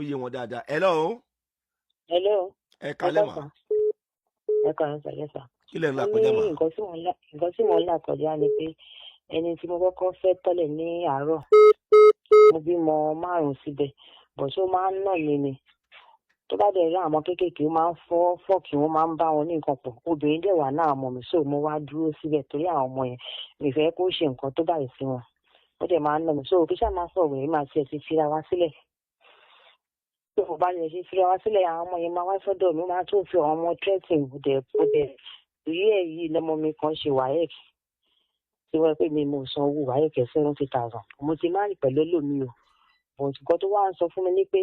yé wọn dáadáa. Hello. Hello. Ẹ kálẹ́ mà. Ẹ kálẹ́ sà, yes sà. Kí lẹ ń là kọjá mà? Nǹkan tí mo ń là kọjá ni pé ẹni tí mo kọ́kọ́ fẹ́ tẹ́lẹ̀ ní àárọ̀ mo bímọ 5 síbẹ̀ bọ̀ tó máa ń nà mí ni. Tó bá dẹ̀ rí àwọn kéékèèké ó máa ń fọ́ kí wọ́n máa ń bá wọn ní nǹkan pọ̀. Obìnrin dẹ̀ wà náà ọmọ mi so mo wá dúró síbẹ̀ torí àwọn ọmọ yẹn mi fẹ́ kó ṣe nǹkan tó báyìí sí wọn. Ó dẹ̀ máa ń nà mí so kí ṣáà máa sọ̀rọ̀ yìí máa tiẹ̀ ti fira wá sílẹ̀. Tó o bá lè ṣe fira wá sílẹ̀ àwọn ọmọ yẹn máa wá sọ́dọ̀ mi máa tún fi àwọn ọmọ tírẹ́tìn ó dẹ̀ rí ẹ̀ yìí lọ́mọ mi kan ṣe WAEC tí wọ́n pè mí mo san owó WAEC 70,000. Mo ti máa rí pẹ̀lú lómi o. But nǹkan tó wá ń sọ fún mi ní pé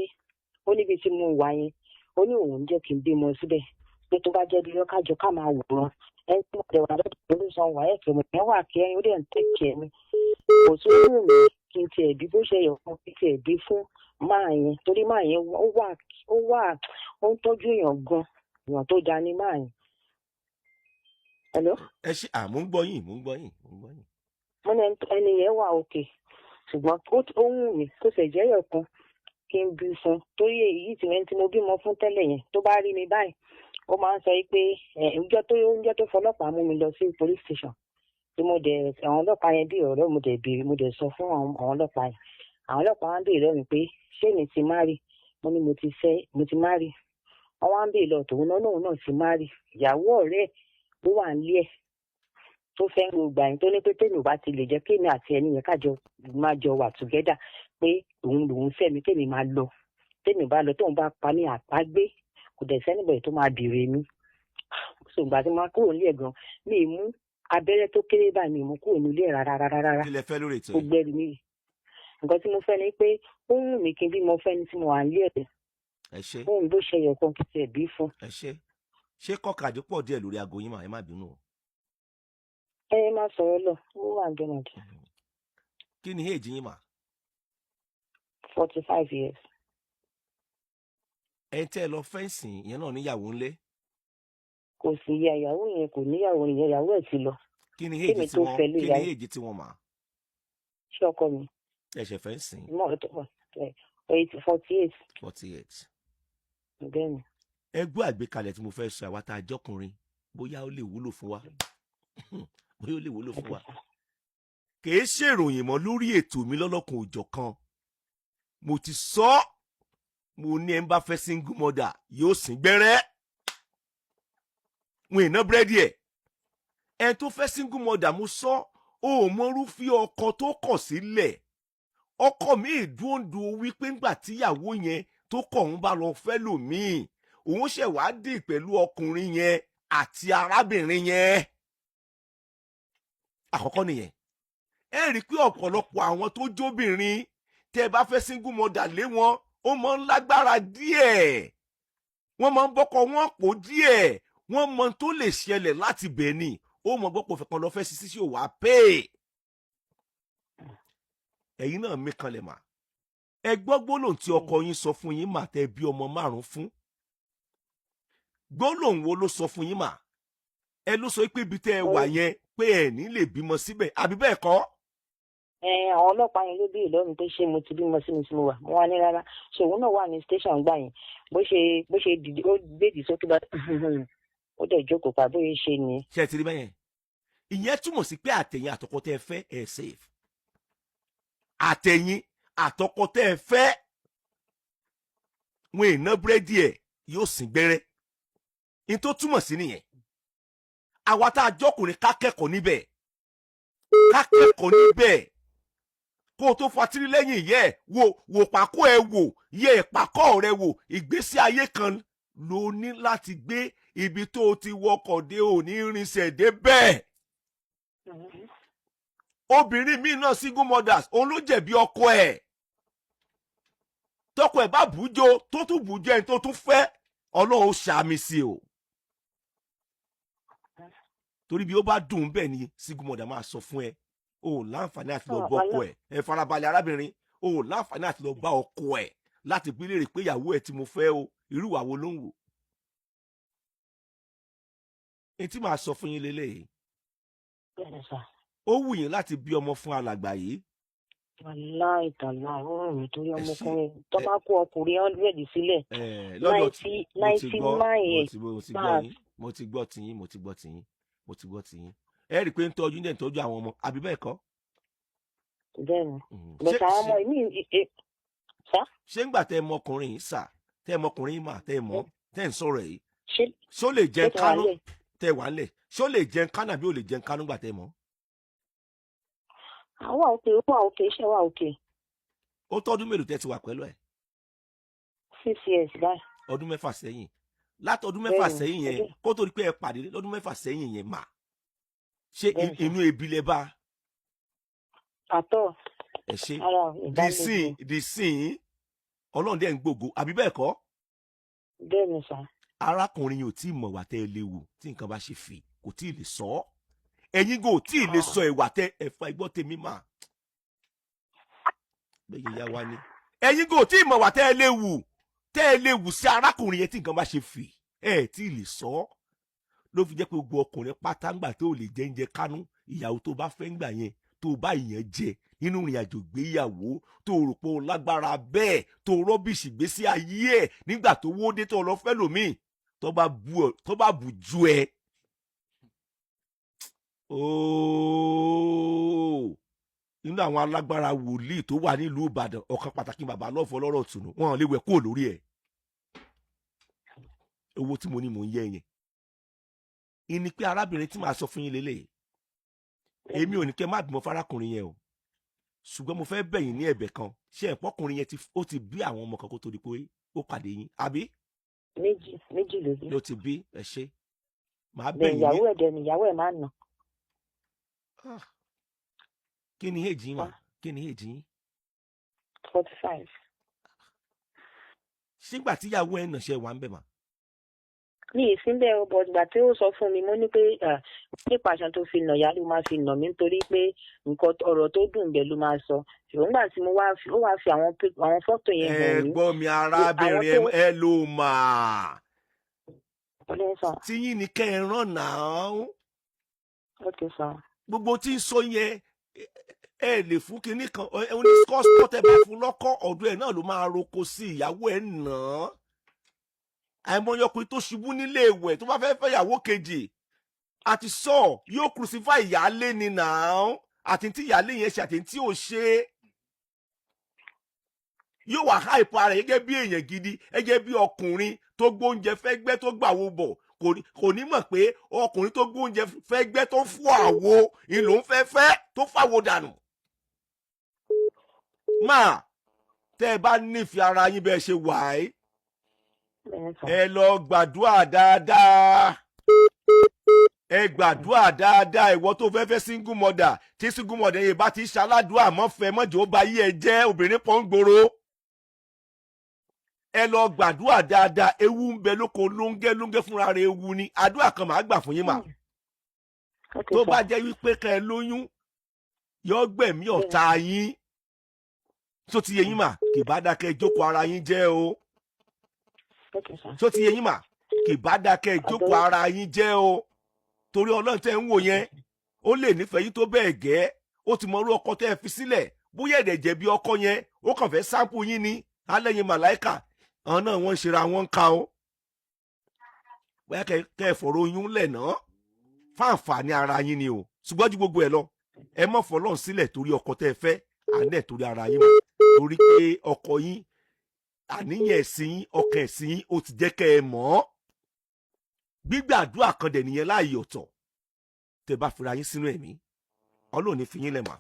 ó níbi tí mo wà yẹn ó ní òun jẹ́ kí n bímọ síbẹ̀ pé tó bá jẹ́ bí lọ́kájọ ká máa wòran ẹni tí mo dẹ̀ wà lọ́dọ̀ ló san WAEC mi ẹ̀ wà kí ẹyin ó dẹ̀ ń tẹ̀kẹ̀ mi. Kò tún wù mí kí n tiẹ̀ bí bó ṣe yọ̀ fún kí n tiẹ̀ bí fún máa yẹn torí máa yẹn ó ń tọ́jú èèyàn gan èèyàn tó da ní máa yẹn. Hello. Ẹ ṣe mò ń gbọ́ yín. Mo ní ẹni yẹn wà òkè ṣùgbọ́n ó wù mí kó ṣe jẹ́ ẹ̀kan kí n bí fún torí èyí tí mo bímọ fún tẹ́lẹ̀ yẹn tó bá rí mi báyìí ó máa ń sọ pé oúnjẹ tó fọlọ́pàá mú mi lọ sí police station tí mo dẹ̀ àwọn ọlọ́pàá yẹn bí ọ̀rẹ́ mo dẹ̀ béèrè mo dẹ̀ sọ fún àwọn ọlọ́pàá yẹn àwọn ọlọ́pàá wọn béèrè mi pé ṣé mi ti marry mo ní mo ti marry wọn wá ń béèrè lọ tòun náà ti marry ìyàwó ọ̀rẹ́ ló wà nílé ẹ̀ tó fẹ́ gbogbo àyìn tó ní pé tèmi ò bá ti lè jẹ́ kémi àti ẹni yẹn kájọ máa jọ wà together pé òun fẹ́ mi kémi máa lọ tèmi bá lọ tóun bá pa mí àpagbé kò dẹ̀ sẹ́nìbọ̀dì tó máa bèrè mi. So ìgbà tí mo kúrò nílé gan mi mú abẹ́rẹ́ tó kéré báyìí mi mú kúrò nílé rárá. Kí lẹ fẹ́ lórí ètò yìí? Gbogbo ẹ̀rí mi nǹkan tí mo fẹ́ ni pé ó wù mí kí n bí mo fẹ́ ní tí mo wà nílé ẹ̀. Ẹ ṣe. Fóun bó ṣe yẹ kan kí tiẹ̀ bí fún. Ẹ ṣe kọ́kàdé pọ̀ díẹ̀ lórí aago yín mà ẹ má bínú o. Ẹ má sọ̀rọ̀ lọ ó wà ń gbẹ́nà jù. Kí ni èjì yín mà? 45 years. Ẹ tẹ́ ẹ lọ fẹ́ǹsì ìyẹn náà níyàwó ńlé. Kò sí ìyàwó yẹn kò níyàwó yẹn ìyàwó ẹ̀ ti lọ. Kí ni èjì tí wọ́n mà? Ṣé ọkọ mi? Ẹ ṣe fẹ́ǹsì. Mọ̀ ọ́ tó wà 48. 48. Bẹ́ẹ̀ni. Ẹ gbọ́ àgbékalẹ̀ tí mo fẹ́ sọ àwa tá a jọkùnrin bóyá ó lè wúlò fún wa. Kìí ṣèròyìn mọ́ lórí ètò mi lọ́lọ́kan òjọ̀kan. Mo ti sọ mo ní ẹ ń bá fẹ́ single mother yóò sín gbẹ́rẹ́. Wọn ìná búrẹ́dì ẹ̀. Ẹ tó fẹ́ single mother mo sọ ó mọrúfí ọkọ tó kọ̀ sílẹ̀. Ọkọ mi ìdúndú wípé ńgbà tíyàwó yẹn tó kọ̀ ń bá lọ fẹ́ lòmíì òun ṣèwádìí pẹ̀lú ọkùnrin yẹn àti arábìnrin yẹn. Àkọ́kọ́ nìyẹn. Ẹ rí i pé ọ̀pọ̀lọpọ̀ àwọn tó jóbìnrin tẹ́ ẹ bá fẹ́ single mother lé wọn ó máa ń lágbára díẹ̀. Wọ́n máa ń bọ́kọ wọn pò díẹ̀. Wọ́n mọ tó lè ṣẹlẹ̀ láti bẹ̀ ni. Ó mọ gbọ́pọ̀ fẹ́ kan lọ fẹ́ sisi sí òwà pé. Ẹ̀yin náà mí kanlẹ̀ mà. Ẹ gbọ́ gbólóhùn tí ọkọ yín sọ fún yín mà tẹ́ bí ọmọ 5 fún. Gbólóhùn wo ló sọ fún yín mà? Ẹ ló sọ pé ibi tẹ́ ẹ wà yẹn pé ẹ ní lè bímọ síbẹ̀ àbí bẹ́ẹ̀ kọ́? Àwọn ọlọ́pàá yẹn ló bí ìlọrin pé ṣé mo ti bímọ sí mi tí mo wà mo wá ní rárá ṣé òun náà wà ní station gbà yẹn bó ṣe dìde ó gbèdì sókè bá ó dẹ̀ jókòó pa bóyá ṣe ni. Ṣé ẹ ti rí bẹ́yẹn? Ìyẹn túmọ̀ sí pé àtẹ̀yìn àtọkọ tẹ́ ẹ fẹ́ ẹ safe. Àtẹ̀yìn àtọkọ tẹ́ ẹ fẹ́ wọn ìná búrẹ́dì ẹ̀ yóò sín gbẹ́rẹ́. In tó túmọ̀ sí nìyẹn. Àwa tá a jọkùnrin ká kẹ́kọ̀ọ́ níbẹ̀. Kó o tó fatiri lẹ́yìn yẹ wò pàkó ẹ wò yẹ ìpàkọ́ rẹ wò ìgbésí ayé kan ló ní láti gbé ibi tó o ti wọkọ̀ dé òní rinṣẹ̀ dé bẹ́ẹ̀. Obìnrin míì náà single mothers òun ló jẹ̀bi ọkọ ẹ̀. Tọkọ ẹ̀ bá bùjọ tó tún bùjọ ẹni tó tún fẹ́ Ọlọ́run ó ṣàmì sí o. Torí bí ó bá dùn bẹ́ẹ̀ ni single mother máa sọ fún ẹ o láǹfààní àti lọ bá ọkọ ẹ ẹ farabalẹ̀ arábìnrin o láǹfààní àti lọ bá ọkọ ẹ láti bí léèrè pé ìyàwó ẹ tí mo fẹ́ o irú ìwà wo ló ń wò. Èyí tí màá sọ fún yín lélẹ́yìí. Ó wù yín láti bí ọmọ fún alàgbà yìí. aláìtàlá ọ̀rọ̀ mi torí ọmọkùnrin tó bá kó ọkùnrin 100 sílẹ̀ lọ́dọ̀ 99 mo ti gbọ́ tiyín ẹ rí i pé ń tọ́jú ní ẹ̀ ń tọ́jú àwọn ọmọ àbí bẹ́ẹ̀ kọ́. bẹ́ẹ̀ni bẹ́ẹ̀ àwọn ọmọ mi sá. ṣé ńgbà tẹ́ ẹ mọ ọkùnrin yìí sà tẹ́ ẹ mọ ọkùnrin yìí mà tẹ́ ẹ mọ tẹ́ ẹ ń sọ̀rọ̀ yìí ṣó lè jẹ kánú tẹ́ ẹ wà ń lẹ̀ ṣó lè jẹ kánú àbí ò lè jẹ kánú ńgbà tẹ́ ẹ mọ. àwa òkè iṣẹ́ wa òkè. ó tọ́dún mélòó tẹ́ ti wà pẹ̀lú ẹ̀. 6 years báyìí. ọdún mẹ́fà sẹ́yìn látọdún mẹ́fà sẹ́yìn yẹn kó tó di pé ẹ pàdé lọ́dún mẹ́fà sẹ́yìn yẹn mà ṣé inú ebi lẹ bá. àtọ̀ ẹ ṣe dìsín ọlọ́run dẹ̀ ń gbògo àbí bẹ́ẹ̀ kọ́. bẹ́ẹ̀ni sá. arákùnrin yóò tí ì mọ̀ wà tẹ́ ẹ léwu tí nǹkan bá ṣe fì kò tí ì lè sọ ọ́ ẹ̀yin kò tí ì lè sọ ìwà tẹ ẹ̀fà ìgbọ́ tèmi mà bẹ́ẹ̀ yẹn wá ní. ẹ̀yin kò tí ì mọ̀ wà tẹ́ ẹ léwu sí arákùnrin yẹn tí nǹkan bá ṣe fì ẹ̀ tí ì lè sọ ọ́ ló fi jẹ́ pé gbogbo ọkùnrin pátá ńgbà tó lè jẹ́ oúnjẹ kánú ìyàwó tó bá fẹ́ ńgbà yẹn tó bá ìyẹn jẹ nínú ìrìn àjò gbéyàwó tó rò pé o lágbára bẹ́ẹ̀ tó rọ́bìṣì gbésí ayé ẹ̀ nígbà tó wó dé tó lọ fẹ́ lòmíì tó bá bù ju ẹ. nínú àwọn alágbára wòlíì tó wà nílùú Ìbàdàn ọ̀kan pàtàkì bàbá lọ́fọ̀ lọ́rọ̀ tùnú wọn lè wẹ̀ kúrò lórí ẹ̀. owó tí mo ní mò ń yẹ yẹn ìní pé arábìnrin tí màá sọ fún yín lélẹ̀ èmi ò ní kẹ́ má bímọ fárákùnrin yẹn o ṣùgbọ́n mo fẹ́ bẹ̀ yín ní ẹ̀bẹ̀ kan ṣé ẹ̀pọ́kùnrin yẹn ó ti bí àwọn ọmọ kan kó tó di pé ó pàdé yín àbí. méjì ló ti bí ẹ ṣe màá bẹ̀ yín ní. ìyàwó ẹ̀ dẹ̀ ni ìyàwó ẹ̀ máa ń nà. kí ni èjì yín wà kí ni èjì yín. 45. sígbà tíyàwó ẹ̀ nà ṣe wà ń bẹ̀ mà. ní ìsínbẹ̀ ọbọ̀ ìgbà tí ó sọ fún mi mo ní pé nípa àṣà tó fi nà yá ló máa fi nà mí nítorí pé nǹkan ọ̀rọ̀ tó dùn bẹ́ẹ̀ ló máa sọ ṣùgbọ́n nígbà tí ó wá fi àwọn fọ́tò yẹn hàn mí. ẹ gbọ́ mi arábìnrin ẹ ló mà tíyín ni kẹ́ ẹ rán náà. gbogbo tí ń sọ yẹn ẹ lè fún kinní kan oní scotsport ẹ bá fún lọ́kọ́ ọ̀dọ̀ ẹ̀ náà ló máa roko sí ìyàwó ẹ̀ nà án. àìmọye ọkùnrin tó ṣubú nílé ìwẹ̀ tó bá fẹ́ fẹ́yàwó kejì àti sọ yóò crucify ìyáálé ni nàá àti tí ìyáálé yẹn ṣe àti tí ò ṣe yóò wà hype ara gẹ́gẹ́ bí èèyàn gidi gẹ́gẹ́ bí ọkùnrin tó gbóúnjẹ fẹ́gbẹ́ tó gbàwó bọ̀ kò ní mọ̀ pé ọkùnrin tó gbóúnjẹ fẹ́gbẹ́ tó fún àwo ìlò ń fẹ́ tó fàwo dànù. máa tẹ́ ẹ bá nífẹ̀ẹ́ ara yín bẹ́ẹ̀ ṣe wà á ẹ lọ gbàdúrà dáadáa ẹ gbàdúrà dáadáa ìwọ tó fẹ́ fẹ́ single mother tí single mother yìí bá ti ṣaládùá mọ́fẹ́ mọ́jọ́ ó bá yí ẹ jẹ́ obìnrin pọ̀ ń gbòòrò ẹ lọ gbàdúrà dáadáa ewu ń bẹ lóko lóńgẹ́ fúnra rẹ̀ ewu ni àdúrà kan màá gbà fún yín mà tó bá jẹ́ wípé kẹ́ ẹ lóyún yọ gbẹ̀mí ọ̀tá yín tó ti yẹ yín mà kì bá dákẹ́ jókòó ara yín jẹ́ o tó ti yẹ yín mà kì bá dákẹ́ jókòó ara yín jẹ́ o torí ọlọ́run tẹ́ ń wò yẹn ó lè nífẹ̀ẹ́ yín tó bẹ́ẹ̀ gẹ́ ó ti mọ irú ọkọ tẹ́ ẹ fi sílẹ̀ bóyá ẹ̀dẹ̀ jẹ̀bi ọkọ yẹn ó kàn fẹ́ sáǹpù yín ni alẹ́ yẹn màláìkà àwọn náà wọ́n ń ṣera wọn ká o bóyá kẹ́ ẹ fọ̀rọ̀ oyún lẹ̀ náà fáǹfààní ara yín ni o ṣùgbọ́n ju gbogbo ẹ̀ lọ ẹ mọ̀ fọlọ́run sílẹ̀ torí ọkọ tẹ́ ẹ fẹ́ àlẹ́ torí ara yín mọ̀ torí pé ọkọ yín àníyàn ẹ̀sìn yín ọkàn ẹ̀sìn yín ó ti jẹ́ kẹ́ ẹ mọ̀ ọ́ gbígbàdúrà kan dẹ̀ nìyẹn láàyè ọ̀tọ̀ tẹ́ bá fira yín sínú ẹ̀mí Ọlọ́run ní fi yín lẹ̀ mà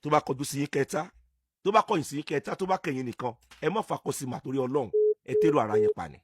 tó bá kọjú sí yín kẹta tó bá kọ̀yìn sí yín kẹta tó bá kẹ̀yìn nìkan ẹ má fakọ sí mà torí Ọlọ́run ẹ tẹ́rù ara yẹn pa ni.